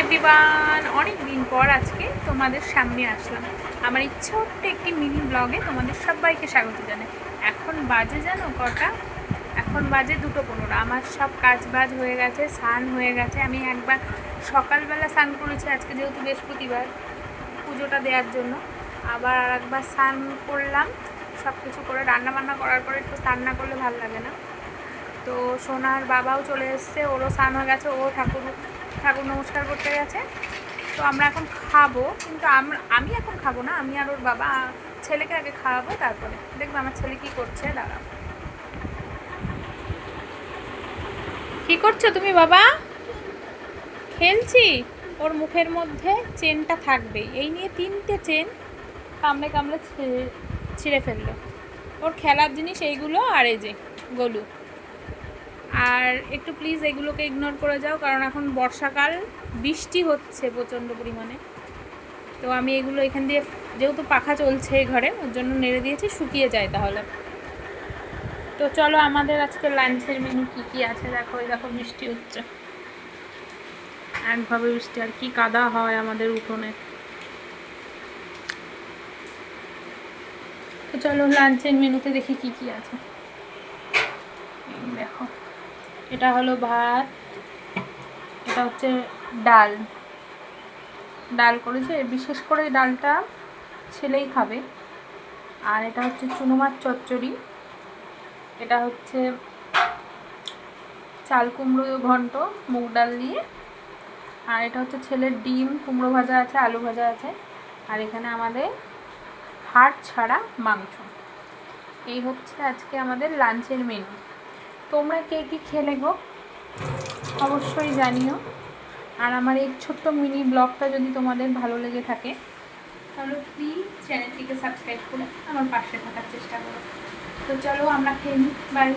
Everyone, অনেক দিন পর আজকে তোমাদের সামনে আসলাম আমার ছোট্ট একটি মিনি ব্লগে। তোমাদের সবাইকে স্বাগত জানাই। এখন বাজে জানো কটা? এখন বাজে 2:15। আমার সব কাজ বাজ হয়ে গেছে, স্নান হয়ে গেছে। আমি একবার সকালবেলা স্নান করেছি আজকে, যেহেতু বৃহস্পতিবার, পুজোটা দেওয়ার জন্য। আবার আর একবার স্নান করলাম, সব কিছু করে রান্নাবান্না করার পরে একটু স্নান না করলে ভালো লাগে না। তো সোনার বাবাও চলে এসছে, ওরও স্নান হয়ে গেছে, ও ঠাকুর নমস্কার করতে গেছে। তো আমরা এখন খাবো, কিন্তু আমি এখন খাবো না, আমি আর ওর বাবা ছেলেকে আগে খাওয়াবো, তারপরে দেখবে আমার ছেলে কি করছে। দাঁড়াও, কি করছো তুমি বাবা? খেলছি। ওর মুখের মধ্যে চেনটা থাকবে, এই নিয়ে 3টে চেন কামড়ে কামড়ে ছিঁড়ে ফেললো। ওর খেলার জিনিস এইগুলো, আর এই যে গলু। আর একটু প্লিজ এগুলোকে ইগনোর করে যাও, কারণ এখন বর্ষাকাল, বৃষ্টি হচ্ছে প্রচণ্ড পরিমাণে। তো আমি এগুলো এখান দিয়ে, যেহেতু পাখা চলছে ঘরে, ওর জন্য নেড়ে দিয়েছি, শুকিয়ে যায় তাহলে। তো চলো আমাদের আজকে লাঞ্চের মেনু কী কী আছে দেখো। এই দেখো বৃষ্টি হচ্ছে, একভাবে বৃষ্টি, আর কি কাদা হয় আমাদের উঠোনে। তো চলো লাঞ্চের মেনুতে দেখি কি কি আছে। দেখো, এটা হলো ভাত, এটা হচ্ছে ডাল করেছে, বিশেষ করে ডালটা ছেলেই খাবে। আর এটা হচ্ছে চুনো মাছ চচ্চড়ি, এটা হচ্ছে চাল কুমড়ো ঘন্ট মুগ ডাল দিয়ে, আর এটা হচ্ছে ছেলের ডিম কুমড়ো ভাজা আছে, আলু ভাজা আছে, আর এখানে আমাদের হাড় ছাড়া মাংস। এই হচ্ছে আজকে আমাদের লাঞ্চের মেনু। তোমরা কে কী খেলে গো অবশ্যই জানিও। আর আমার এই ছোট্ট মিনি ব্লগটা যদি তোমাদের ভালো লেগে থাকে, তাহলে প্লিজ চ্যানেলটিকে সাবস্ক্রাইব করে আমার পাশে থাকার চেষ্টা করো। তো চলো আমরা খেয়ে নিই, বাই।